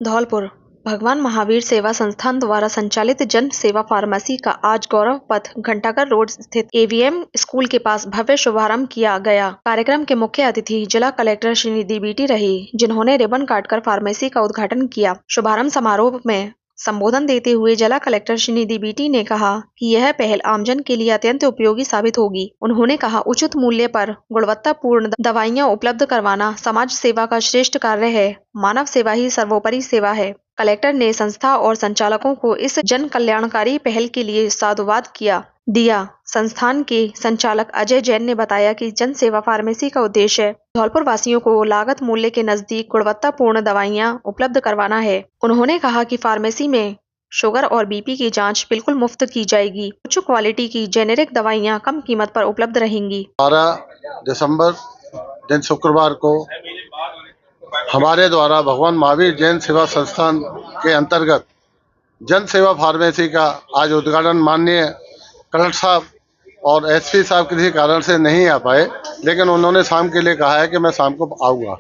धौलपुर भगवान महावीर सेवा संस्थान द्वारा संचालित जन सेवा फार्मेसी का आज गौरव पथ घंटाघर रोड स्थित एवीएम स्कूल के पास भव्य शुभारंभ किया गया। कार्यक्रम के मुख्य अतिथि जिला कलेक्टर श्रीनिधि बीटी रही, जिन्होंने रिबन काटकर फार्मेसी का उद्घाटन किया। शुभारंभ समारोह में संबोधन देते हुए जिला कलेक्टर श्रीनिधि बीटी ने कहा कि यह पहल आमजन के लिए अत्यंत उपयोगी साबित होगी। उन्होंने कहा, उचित मूल्य पर गुणवत्तापूर्ण दवाइयां उपलब्ध करवाना समाज सेवा का श्रेष्ठ कार्य है। मानव सेवा ही सर्वोपरि सेवा है। कलेक्टर ने संस्था और संचालकों को इस जन कल्याणकारी पहल के लिए साधुवाद दिया। संस्थान के संचालक अजय जैन ने बताया कि जन सेवा फार्मेसी का उद्देश्य धौलपुर वासियों को लागत मूल्य के नजदीक गुणवत्तापूर्ण दवाइयां उपलब्ध करवाना है। उन्होंने कहा कि फार्मेसी में शुगर और बीपी की जांच बिल्कुल मुफ्त की जाएगी। उच्च क्वालिटी की जेनेरिक दवाइयां कम कीमत पर उपलब्ध रहेंगी। 12 दिसंबर दिन शुक्रवार को हमारे द्वारा भगवान महावीर जैन सेवा संस्थान के अंतर्गत जन सेवा फार्मेसी का आज उद्घाटन माननीय कलेक्टर साहब और एसपी साहब किसी कारण से नहीं आ पाए, लेकिन उन्होंने शाम के लिए कहा है कि मैं शाम को आऊँगा।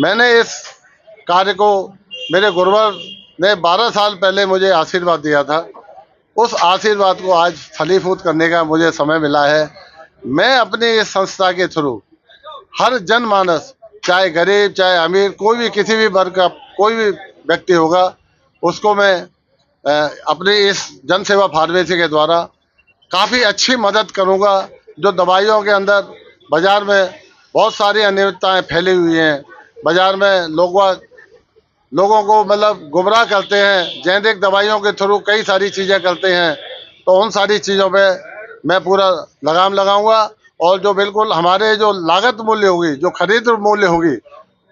मैंने इस कार्य को, मेरे गुरुवर ने 12 साल पहले मुझे आशीर्वाद दिया था, उस आशीर्वाद को आज फलीभूत करने का मुझे समय मिला है। मैं अपनी इस संस्था के थ्रू हर जनमानस, चाहे गरीब चाहे अमीर, कोई भी किसी भी वर्ग का कोई भी व्यक्ति होगा, उसको मैं अपनी इस जन सेवा फार्मेसी के द्वारा काफ़ी अच्छी मदद करूंगा। जो दवाइयों के अंदर बाज़ार में बहुत सारी अनियमितताएं फैली हुई हैं, बाज़ार में लोगों को मतलब गुमराह करते हैं, जेनेरिक दवाइयों के थ्रू कई सारी चीज़ें करते हैं, तो उन सारी चीज़ों पे मैं पूरा लगाम लगाऊंगा। और जो बिल्कुल हमारे जो लागत मूल्य होगी, जो खरीद मूल्य होगी,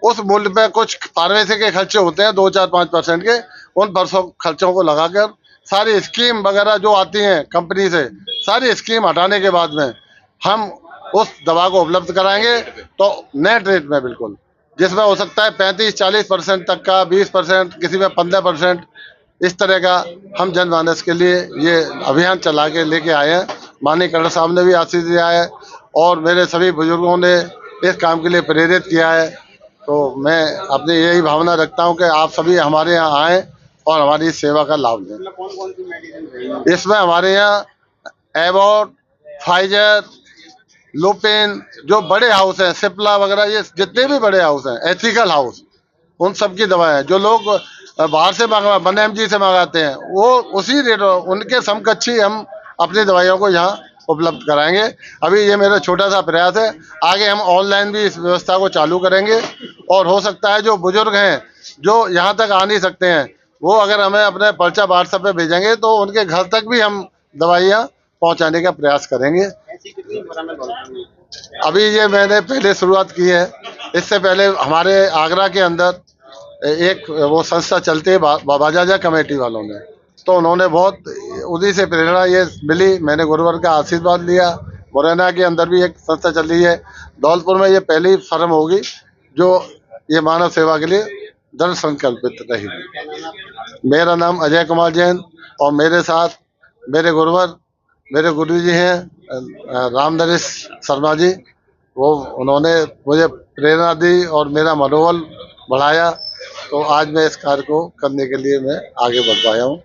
उस मूल्य पे कुछ फार्मेसी के खर्चे होते हैं 2-4-5% के, उन खर्चों को लगाकर सारी स्कीम वगैरह जो आती हैं कंपनी से, सारी स्कीम हटाने के बाद में हम उस दवा को उपलब्ध कराएंगे। तो नेट रेट में बिल्कुल, जिसमें हो सकता है 35-40% तक का, 20%, किसी में 15%, इस तरह का हम जनमानस के लिए ये अभियान चला के लेके आए हैं। माननीय कलेक्टर साहब ने भी आशीष दिया है और मेरे सभी बुजुर्गों ने इस काम के लिए प्रेरित किया है। तो मैं अपनी यही भावना रखता हूं कि आप सभी हमारे यहाँ आएँ और हमारी इस सेवा का लाभ लें। इसमें हमारे यहाँ एबॉट, फाइजर, लुपिन, जो बड़े हाउस हैं, सिप्ला वगैरह, ये जितने भी बड़े हाउस हैं, एथिकल हाउस, उन सब की दवाएं जो लोग बाहर से NMG से मंगाते हैं, वो उसी रेट उनके समकक्षी हम अपनी दवाइयों को यहाँ उपलब्ध कराएंगे। अभी ये मेरा छोटा सा प्रयास है, आगे हम ऑनलाइन भी इस व्यवस्था को चालू करेंगे। और हो सकता है जो बुजुर्ग हैं, जो यहाँ तक आ नहीं सकते हैं, वो अगर हमें अपने पर्चा WhatsApp पे भेजेंगे तो उनके घर तक भी हम दवाइयाँ पहुँचाने का प्रयास करेंगे। अभी ये मैंने पहले शुरुआत की है। इससे पहले हमारे आगरा के अंदर एक वो संस्था चलती है बाजाजा कमेटी वालों ने, तो उन्होंने बहुत, उन्हीं से प्रेरणा ये मिली, मैंने गुरुवर का आशीर्वाद लिया। मुरैना के अंदर भी एक संस्था चल रही है। धौलपुर में ये पहली फर्म होगी जो ये मानव सेवा के लिए दृढ़ संकल्पित रहेगी। मेरा नाम अजय कुमार जैन और मेरे साथ मेरे गुरुवर, मेरे गुरु जी हैं राम नरेश शर्मा जी, वो उन्होंने मुझे प्रेरणा दी और मेरा मनोबल बढ़ाया। तो आज मैं इस कार्य को करने के लिए मैं आगे बढ़ पाया हूँ।